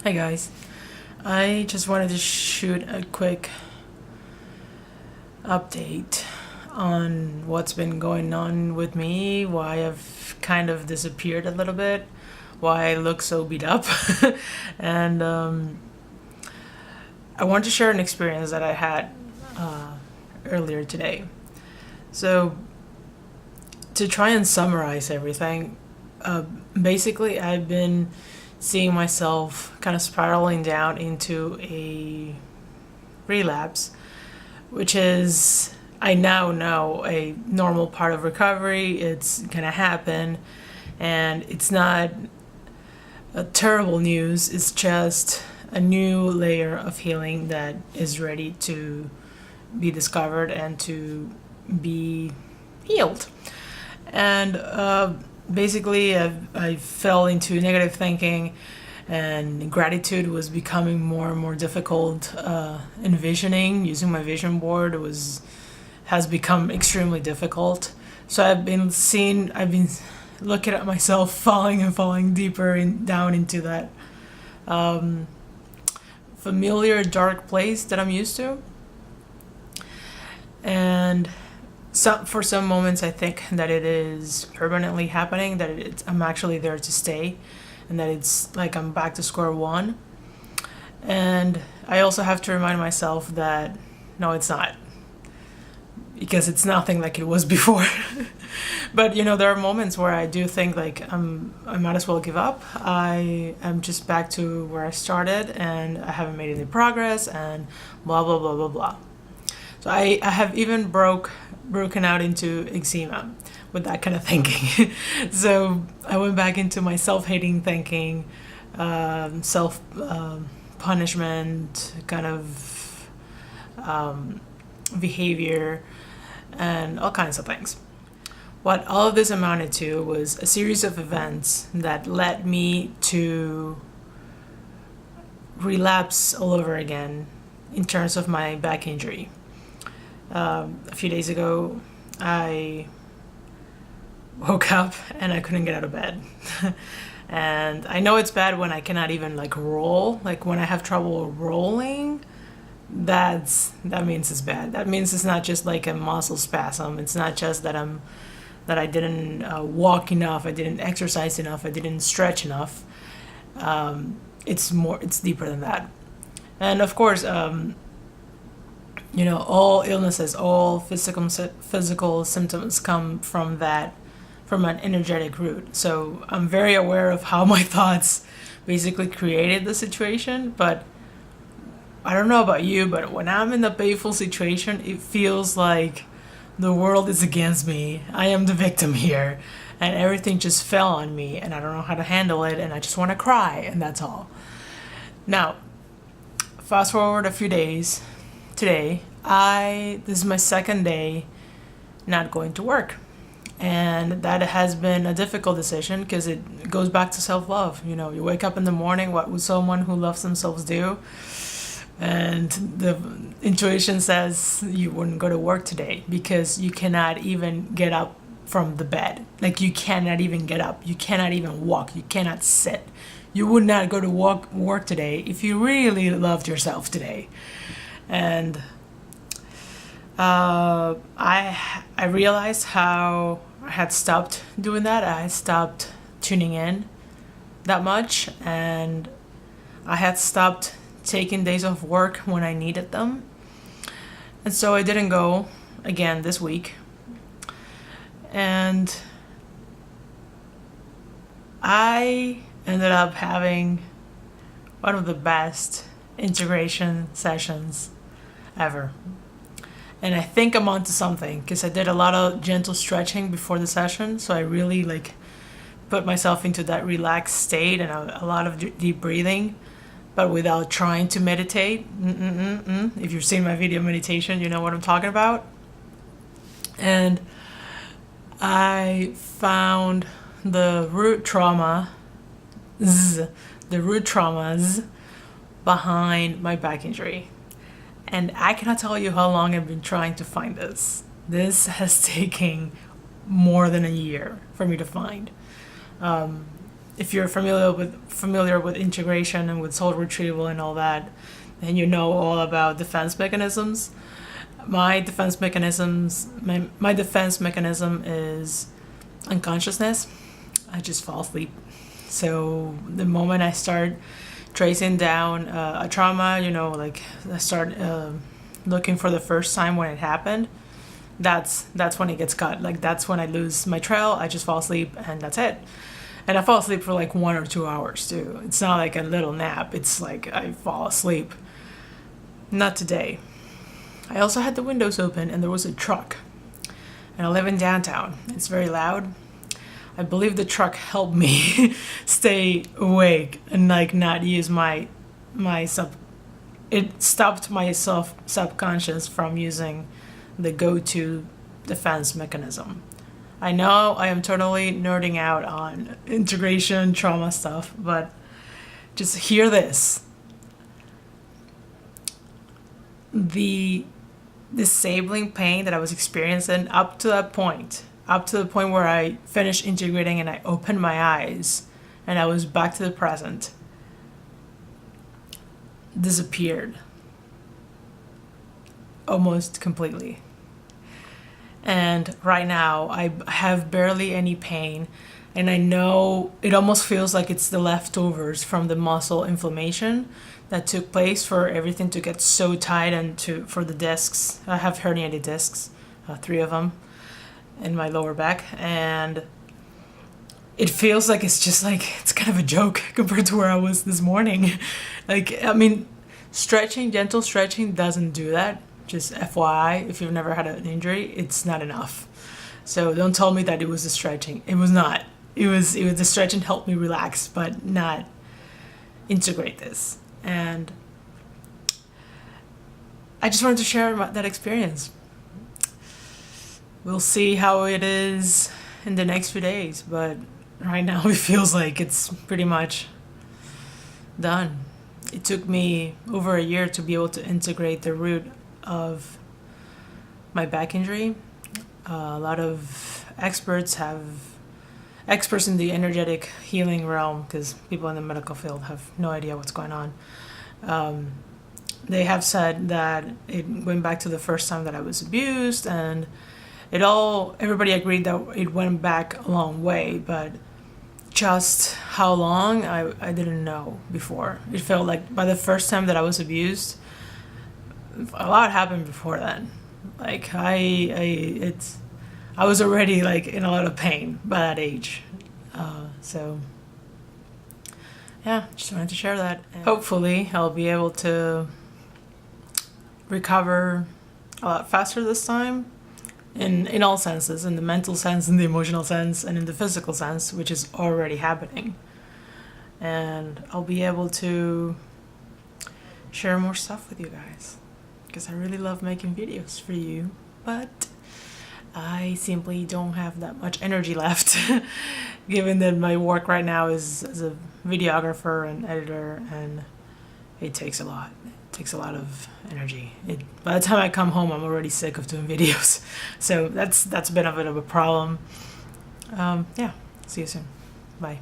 Hi guys, I just wanted to shoot a quick update on what's been going on with me, why I've kind of disappeared a little bit, why I look so beat up, and I want to share an experience that I had earlier today. So to try and summarize everything, basically I've been seeing myself kind of spiraling down into a relapse, which is, I now know, a normal part of recovery. It's gonna happen, and it's not a terrible news. It's just a new layer of healing that is ready to be discovered and to be healed. And basically I fell into negative thinking, and gratitude was becoming more and more difficult. Envisioning, using my vision board has become extremely difficult. So I've been looking at myself falling deeper down into that familiar dark place that I'm used to. And for some moments I think that it is permanently happening, that I'm actually there to stay, and that it's like I'm back to square one. And I also have to remind myself that no, it's not, because it's nothing like it was before. But there are moments where I do think like I might as well give up. I am just back to where I started, and I haven't made any progress, and blah blah blah blah blah. So I have even broken out into eczema with that kind of thinking. So I went back into my self-hating thinking, self punishment kind of behavior, and all kinds of things. What all of this amounted to was a series of events that led me to relapse all over again in terms of my back injury. A few days ago, I woke up and I couldn't get out of bed. And I know it's bad when I cannot even roll. Like when I have trouble rolling, that means it's bad. That means it's not just like a muscle spasm. It's not just that I didn't walk enough, I didn't exercise enough, I didn't stretch enough. It's deeper than that. And of course, all illnesses, all physical symptoms come from an energetic root. So I'm very aware of how my thoughts basically created the situation. But I don't know about you, but when I'm in a painful situation, it feels like the world is against me. I am the victim here, and everything just fell on me, and I don't know how to handle it, and I just want to cry, and that's all. Now, fast forward a few days. Today, this is my second day not going to work. And that has been a difficult decision because it goes back to self-love. You wake up in the morning, what would someone who loves themselves do? And the intuition says you wouldn't go to work today because you cannot even get up from the bed. Like you cannot even get up. You cannot even walk. You cannot sit. You would not go to work today if you really loved yourself today. And I realized how I had stopped doing that. I had stopped tuning in that much, and I had stopped taking days off work when I needed them. And so I didn't go again this week. And I ended up having one of the best integration sessions ever. And I think I'm onto something because I did a lot of gentle stretching before the session. So I really put myself into that relaxed state, and a lot of deep breathing, but without trying to meditate. If you've seen my video meditation, you know what I'm talking about. And I found the root traumas behind my back injury. And I cannot tell you how long I've been trying to find this. This has taken more than a year for me to find. if you're familiar with integration and with soul retrieval and all that, then you know all about defense mechanisms. My defense mechanism is unconsciousness. I just fall asleep. So the moment I start tracing down a trauma, like I start looking for the first time when it happened, that's when it gets cut. Like that's when I lose my trail. I just fall asleep and that's it. And I fall asleep for like 1 or 2 hours too. It's not like a little nap. It's like I fall asleep. Not today. I also had the windows open and there was a truck. And I live in downtown. It's very loud. I believe the truck helped me stay awake and like not use it stopped my subconscious from using the go-to defense mechanism. I know I am totally nerding out on integration, trauma stuff, but just hear this. The disabling pain that I was experiencing up to the point where I finished integrating and I opened my eyes and I was back to the present, disappeared almost completely. And right now I have barely any pain, and I know it almost feels like it's the leftovers from the muscle inflammation that took place for everything to get so tight and for the discs. I have herniated discs, 3 of them in my lower back, and it feels like it's kind of a joke compared to where I was this morning. Like, I mean, gentle stretching doesn't do that. Just FYI, if you've never had an injury, it's not enough. So don't tell me that it was the stretching. It was not. It was the stretching helped me relax, but not integrate this. And I just wanted to share that experience. We'll see how it is in the next few days, but right now it feels like it's pretty much done. It took me over a year to be able to integrate the root of my back injury. A lot of experts in the energetic healing realm, because people in the medical field have no idea what's going on. They have said that it went back to the first time that I was abused, and everybody agreed that it went back a long way, but just how long, I didn't know before. It felt like by the first time that I was abused, a lot happened before then. Like I was already like in a lot of pain by that age. So yeah, just wanted to share that. And hopefully I'll be able to recover a lot faster this time in all senses, in the mental sense, in the emotional sense, and in the physical sense, which is already happening. And I'll be able to share more stuff with you guys, because I really love making videos for you, but I simply don't have that much energy left given that my work right now is as a videographer and editor, and it takes a lot. It takes a lot of energy. By the time I come home, I'm already sick of doing videos. So that's been a bit of a problem. Yeah, see you soon. Bye.